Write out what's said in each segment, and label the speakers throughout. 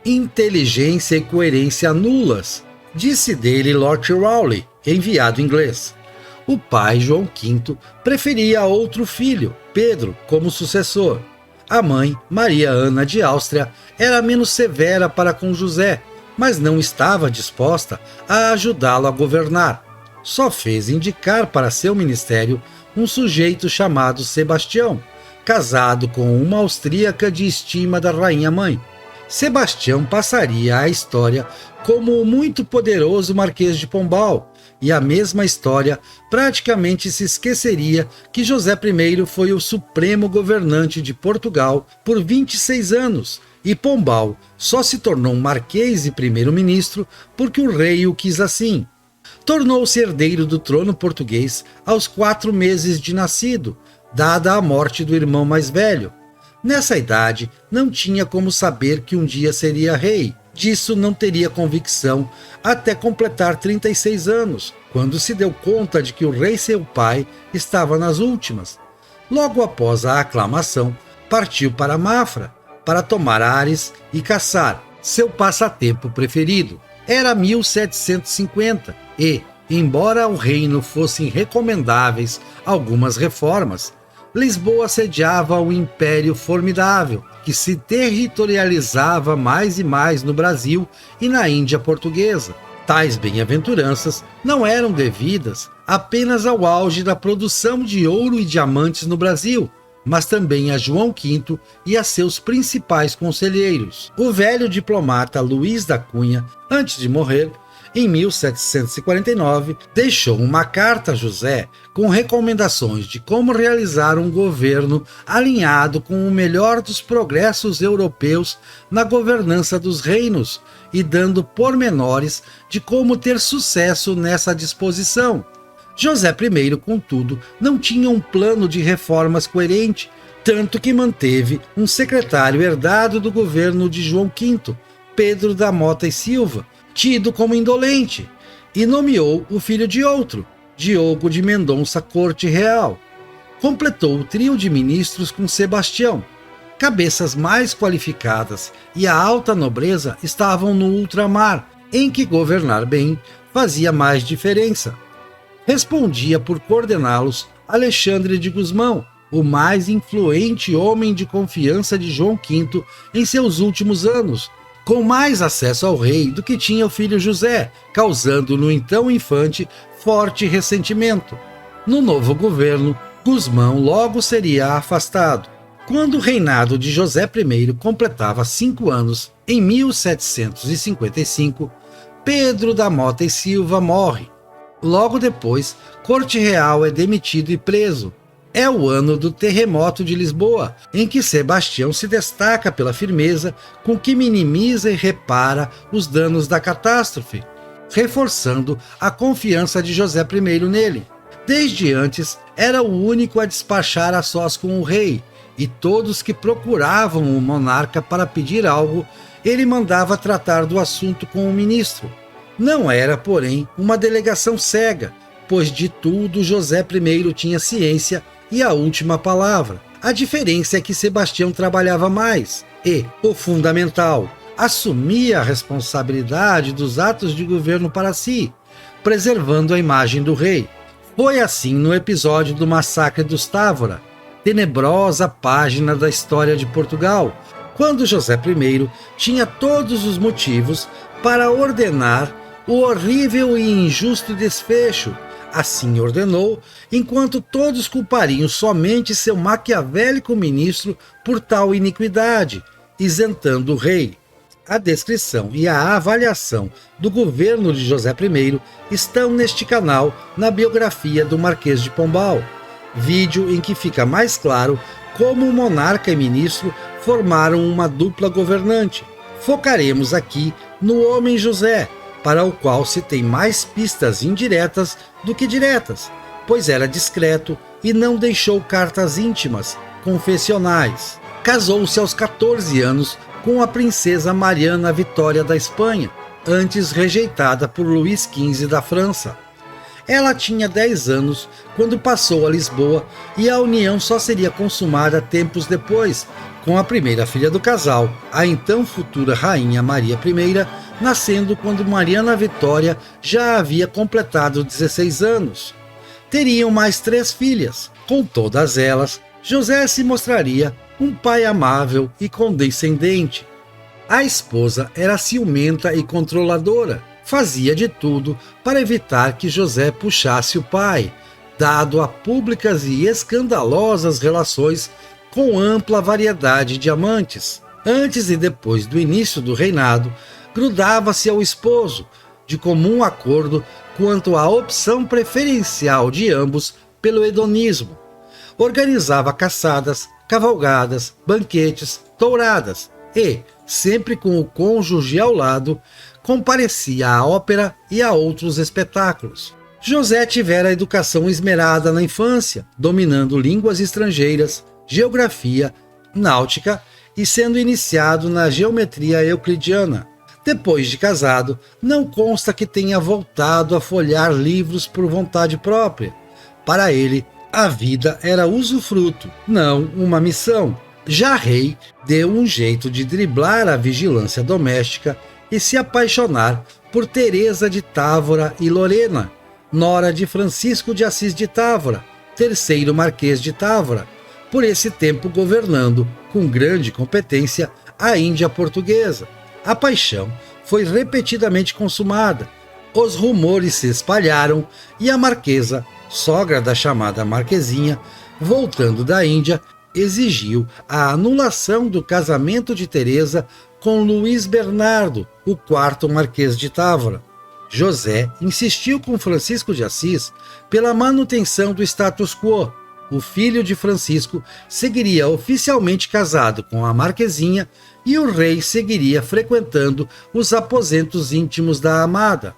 Speaker 1: inteligência e coerência nulas, disse dele Lord Rowley, enviado inglês. O pai, João V, preferia outro filho, Pedro, como sucessor. A mãe, Maria Ana de Áustria, era menos severa para com José, mas não estava disposta a ajudá-lo a governar. Só fez indicar para seu ministério um sujeito chamado Sebastião, casado com uma austríaca de estima da rainha-mãe. Sebastião passaria à história como o muito poderoso Marquês de Pombal, e a mesma história praticamente se esqueceria que José I foi o supremo governante de Portugal por 26 anos, e Pombal só se tornou marquês e primeiro-ministro porque o rei o quis assim. Tornou-se herdeiro do trono português aos 4 meses de nascido, dada a morte do irmão mais velho. Nessa idade, não tinha como saber que um dia seria rei. Disso não teria convicção até completar 36 anos, quando se deu conta de que o rei seu pai estava nas últimas. Logo após a aclamação, partiu para Mafra, para tomar ares e caçar, seu passatempo preferido. Era 1750 e, embora ao reino fossem recomendáveis algumas reformas, Lisboa sediava um império formidável, que se territorializava mais e mais no Brasil e na Índia portuguesa. Tais bem-aventuranças não eram devidas apenas ao auge da produção de ouro e diamantes no Brasil, mas também a João V e a seus principais conselheiros. O velho diplomata Luís da Cunha, antes de morrer, em 1749, deixou uma carta a José com recomendações de como realizar um governo alinhado com o melhor dos progressos europeus na governança dos reinos e dando pormenores de como ter sucesso nessa disposição. José I, contudo, não tinha um plano de reformas coerente, tanto que manteve um secretário herdado do governo de João V, Pedro da Mota e Silva, tido como indolente, e nomeou o filho de outro, Diogo de Mendonça Corte Real. Completou o trio de ministros com Sebastião. Cabeças mais qualificadas e a alta nobreza estavam no ultramar, em que governar bem fazia mais diferença. Respondia por coordená-los Alexandre de Gusmão, o mais influente homem de confiança de João V em seus últimos anos, com mais acesso ao rei do que tinha o filho José, causando no então infante forte ressentimento. No novo governo, Gusmão logo seria afastado. Quando o reinado de José I completava 5 anos, em 1755, Pedro da Mota e Silva morre. Logo depois, Corte Real é demitido e preso. É o ano do terremoto de Lisboa, em que Sebastião se destaca pela firmeza com que minimiza e repara os danos da catástrofe, reforçando a confiança de José I nele. Desde antes, era o único a despachar a sós com o rei, e todos que procuravam o monarca para pedir algo, ele mandava tratar do assunto com o ministro. Não era, porém, uma delegação cega, pois de tudo José I tinha ciência e a última palavra. A diferença é que Sebastião trabalhava mais e, o fundamental, assumia a responsabilidade dos atos de governo para si, preservando a imagem do rei. Foi assim no episódio do massacre dos Távora, tenebrosa página da história de Portugal, quando José I tinha todos os motivos para ordenar o horrível e injusto desfecho. Assim ordenou, enquanto todos culpariam somente seu maquiavélico ministro por tal iniquidade, isentando o rei. A descrição e a avaliação do governo de José I estão neste canal na biografia do Marquês de Pombal, vídeo em que fica mais claro como o monarca e ministro formaram uma dupla governante. Focaremos aqui no homem José, para o qual se tem mais pistas indiretas do que diretas, pois era discreto e não deixou cartas íntimas, confessionais. Casou-se aos 14 anos com a princesa Mariana Vitória da Espanha, antes rejeitada por Luís XV da França. Ela tinha 10 anos quando passou a Lisboa e a união só seria consumada tempos depois, com a primeira filha do casal, a então futura Rainha Maria I, nascendo quando Mariana Vitória já havia completado 16 anos. Teriam mais 3 filhas. Com todas elas, José se mostraria um pai amável e condescendente. A esposa era ciumenta e controladora. Fazia de tudo para evitar que José puxasse o pai, dado a públicas e escandalosas relações com ampla variedade de amantes. Antes e depois do início do reinado, grudava-se ao esposo, de comum acordo quanto à opção preferencial de ambos pelo hedonismo. Organizava caçadas, cavalgadas, banquetes, touradas e, sempre com o cônjuge ao lado, comparecia à ópera e a outros espetáculos. José tivera educação esmerada na infância, dominando línguas estrangeiras, geografia, náutica e sendo iniciado na geometria euclidiana. Depois de casado, não consta que tenha voltado a folhear livros por vontade própria. Para ele, a vida era usufruto, não uma missão. Já rei, deu um jeito de driblar a vigilância doméstica e se apaixonar por Teresa de Távora e Lorena, nora de Francisco de Assis de Távora, terceiro Marquês de Távora, por esse tempo governando, com grande competência, a Índia portuguesa. A paixão foi repetidamente consumada, os rumores se espalharam e a marquesa, sogra da chamada Marquesinha, voltando da Índia, exigiu a anulação do casamento de Teresa com Luís Bernardo, o quarto Marquês de Távora. José insistiu com Francisco de Assis pela manutenção do status quo. O filho de Francisco seguiria oficialmente casado com a Marquesinha e o rei seguiria frequentando os aposentos íntimos da amada.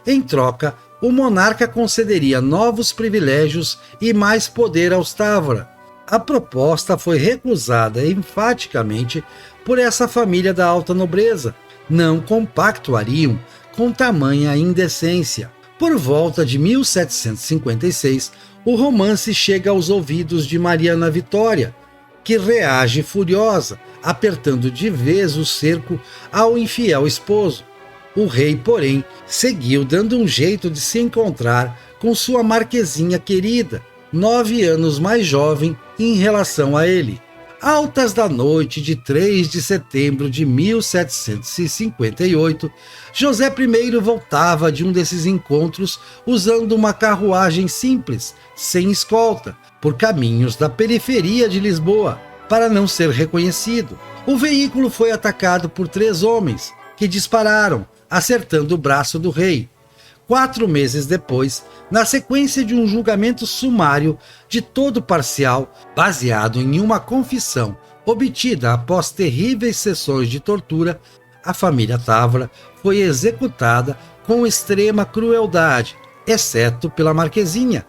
Speaker 1: Em troca, o monarca concederia novos privilégios e mais poder aos Távora. A proposta foi recusada enfaticamente por essa família da alta nobreza. Não compactuariam com tamanha indecência. Por volta de 1756, o romance chega aos ouvidos de Mariana Vitória, que reage furiosa, apertando de vez o cerco ao infiel esposo. O rei, porém, seguiu dando um jeito de se encontrar com sua Marquesinha querida, 9 anos mais jovem em relação a ele. Altas da noite de 3 de setembro de 1758, José I voltava de um desses encontros usando uma carruagem simples, sem escolta, por caminhos da periferia de Lisboa, para não ser reconhecido. O veículo foi atacado por 3 homens, que dispararam, acertando o braço do rei. 4 meses depois, na sequência de um julgamento sumário de todo parcial, baseado em uma confissão obtida após terríveis sessões de tortura, a família Távora foi executada com extrema crueldade, exceto pela Marquesinha,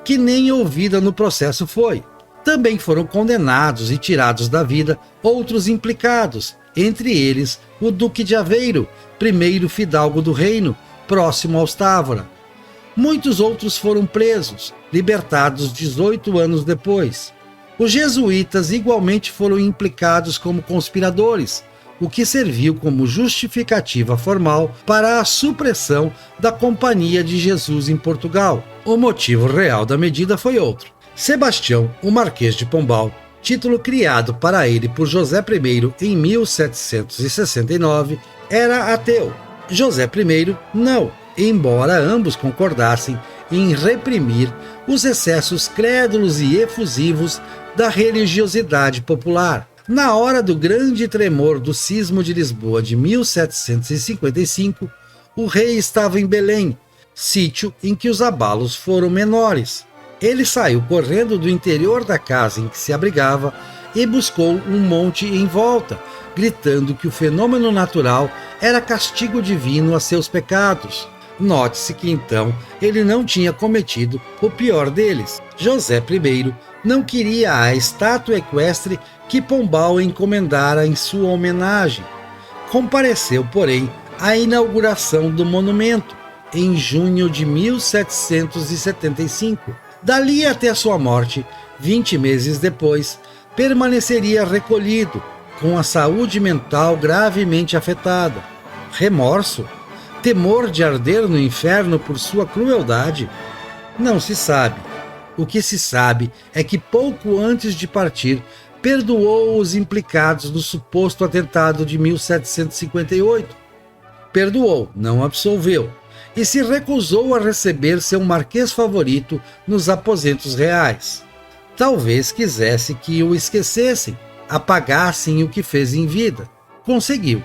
Speaker 1: que nem ouvida no processo foi. Também foram condenados e tirados da vida outros implicados, entre eles o Duque de Aveiro, primeiro fidalgo do reino, próximo aos Távora. Muitos outros foram presos, libertados 18 anos depois. Os jesuítas igualmente foram implicados como conspiradores, o que serviu como justificativa formal para a supressão da Companhia de Jesus em Portugal. O motivo real da medida foi outro. Sebastião, o Marquês de Pombal, título criado para ele por José I em 1769, era ateu. José I não, embora ambos concordassem em reprimir os excessos crédulos e efusivos da religiosidade popular. Na hora do grande tremor do Cisma de Lisboa de 1755, o rei estava em Belém, sítio em que os abalos foram menores. Ele saiu correndo do interior da casa em que se abrigava e buscou um monte em volta, gritando que o fenômeno natural era castigo divino a seus pecados. Note-se que então ele não tinha cometido o pior deles. José I não queria a estátua equestre que Pombal encomendara em sua homenagem. Compareceu, porém, à inauguração do monumento. em junho de 1775. Dali até sua morte, 20 meses depois, permaneceria recolhido, com a saúde mental gravemente afetada. Remorso? Temor de arder no inferno por sua crueldade? Não se sabe. O que se sabe é que pouco antes de partir, perdoou os implicados no suposto atentado de 1758. Perdoou, não absolveu, e se recusou a receber seu marquês favorito nos aposentos reais. Talvez quisesse que o esquecessem, apagassem o que fez em vida. Conseguiu.